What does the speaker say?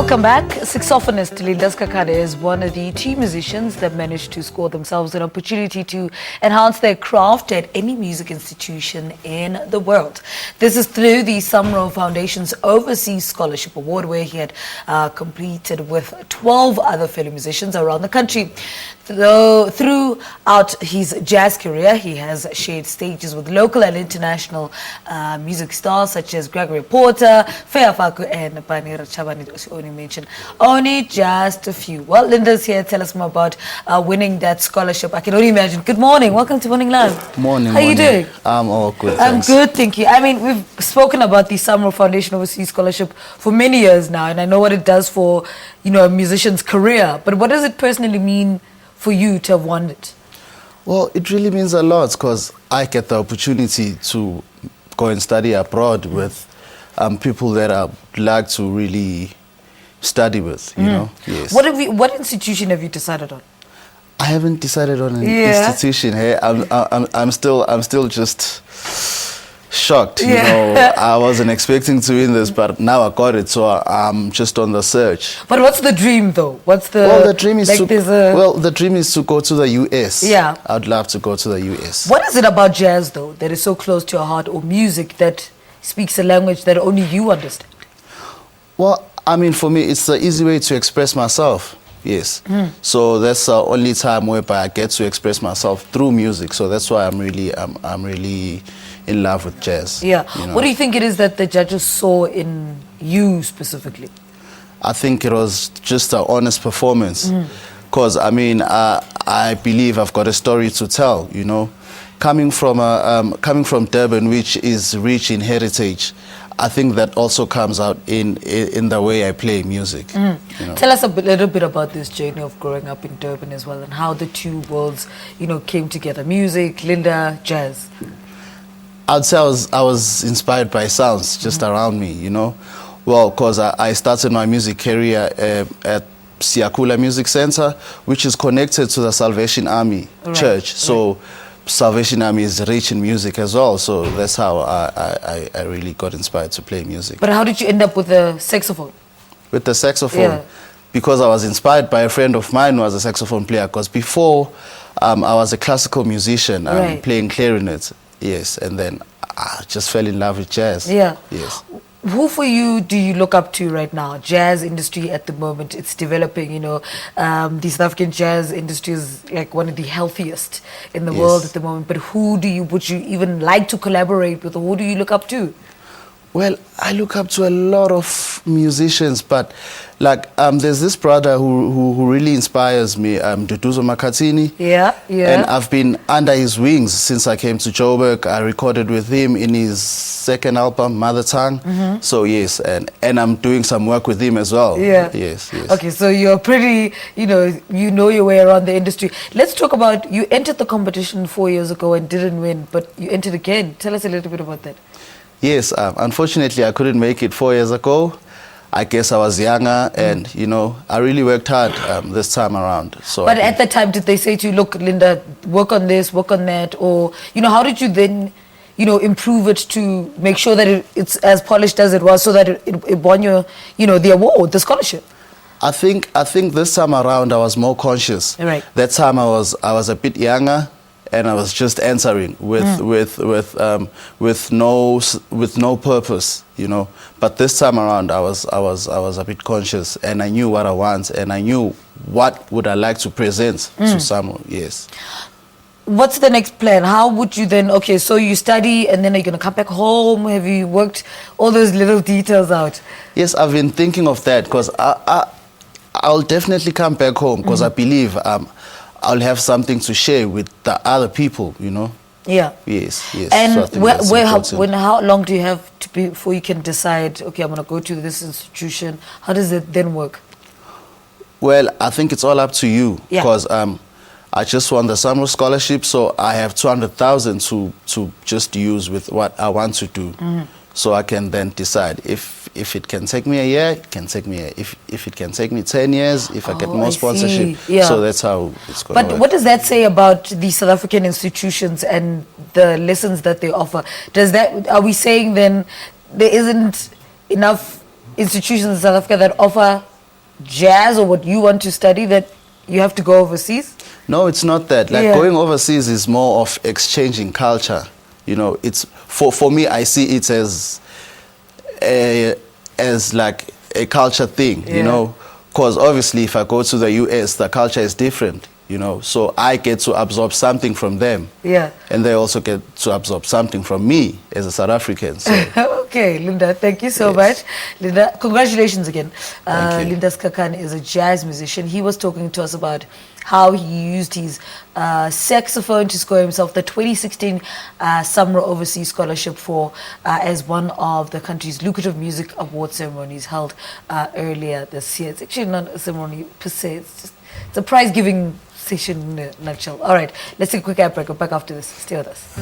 Welcome back. Saxophonist Sikhakhane is one of the two musicians that managed to score themselves an opportunity to enhance their craft at any music institution in the world. This is through the SAMRO Foundation's Overseas Scholarship Award, where he had competed with 12 other fellow musicians around the country. Throughout his jazz career, he has shared stages with local and international music stars such as Gregory Potter, Feya, Faku, and Barney, Rachabane, as you only mentioned. Only just a few. Well, Linda's here. Tell us more about winning that scholarship. I can only imagine. Good morning. Welcome to Morning Live. Morning. How are you doing? I'm all good. I'm good, thank you. I mean, we've spoken about the SAMRO Foundation Overseas Scholarship for many years now, and I know what it does for, a musician's career. But what does it personally mean for you to have won it? Well, it really means a lot because I get the opportunity to go and study abroad with people that I would like to really study with, you know. Yes. What institution have you decided on? I haven't decided on an institution. Hey, I'm still just shocked. You know, I wasn't expecting to win this, but now I got it, so I'm just on the search. But what's the dream, though? The dream is to go to the US. Yeah, I'd love to go to the US. What is it about jazz, though, that is so close to your heart, or music that speaks a language that only you understand? Well, I mean, for me, it's the easy way to express myself. Yes. So that's the only time whereby I get to express myself through music. So that's why I'm really in love with jazz. Yeah. You know? What do you think it is that the judges saw in you specifically? I think it was just an honest performance. Because, I mean, I believe I've got a story to tell, you know. Coming from Durban, which is rich in heritage, I think that also comes out in the way I play music. You know. Tell us a little bit about this journey of growing up in Durban as well, and how the two worlds, came together: music, Linda, jazz. I'd say I was inspired by sounds just around me, you know. Well, because I started my music career at Sikhakhane Music Center, which is connected to the Salvation Army Church. So. Salvation Army is rich in music as well, so that's how I really got inspired to play music. But how did you end up with the saxophone? With the saxophone? Because I was inspired by a friend of mine who was a saxophone player, because before I was a classical musician playing clarinet, yes, and then I just fell in love with jazz. Yeah. Yes. Who for you do you look up to right now? Jazz industry at the moment, it's developing, the South African jazz industry is like one of the healthiest in the world at the moment. But who would you even like to collaborate with, or who do you look up to? Well, I look up to a lot of musicians, but like there's this brother who really inspires me, Duduzo Makhathini. Yeah. And I've been under his wings since I came to Joburg. I recorded with him in his second album, Mother Tongue. So yes, and I'm doing some work with him as well. Yeah. Yes. Okay, so you're pretty, you know your way around the industry. Let's talk about, you entered the competition 4 years ago and didn't win, but you entered again. Tell us a little bit about that. Yes, unfortunately I couldn't make it 4 years ago. I guess I was younger and, I really worked hard this time around. So but at that time, did they say to you, look, Linda, work on this, work on that? Or, how did you then, improve it to make sure that it's as polished as it was, so that it won your, the award, the scholarship? I think this time around I was more conscious. Right. That time I was a bit younger. And I was just answering with no purpose, But this time around, I was a bit conscious, and I knew what I want, and I knew what would I like to present to SAMRO. Yes. What's the next plan? How would you then? Okay, so you study, and then are you gonna come back home? Have you worked all those little details out? Yes, I've been thinking of that because I'll definitely come back home because I believe I'll have something to share with the other people, Yeah. Yes. And so how long do you have to be before you can decide, okay, I'm going to go to this institution? How does it then work? Well, I think it's all up to you because I just won the SAMRO scholarship, so I have 200,000 to just use with what I want to do. So I can then decide if it can take me a year, it can take me if it can take me 10 years, if I get more sponsorship. So that's how it's going to work. But what does that say about the South African institutions and the lessons that they offer? Are we saying then there isn't enough institutions in South Africa that offer jazz or what you want to study that you have to go overseas? No, it's not that. Like, Yeah. going overseas is more of exchanging culture. You know, it's for me, I see it as like a culture thing, Yeah. you know, because obviously if I go to the US, the culture is different, you know, so I get to absorb something from them. Yeah. And they also get to absorb something from me as a South African. So Okay, Linda, thank you so Yes. much. Linda, congratulations again. Thank you. Linda Sikhakhane is a jazz musician. He was talking to us about how he used his saxophone to score himself the 2016 SAMRO Overseas Scholarship for as one of the country's lucrative music award ceremonies held earlier this year. It's actually not a ceremony per se, it's a prize-giving session in a nutshell. All right, let's take a quick ad break. We're back after this. Stay with us.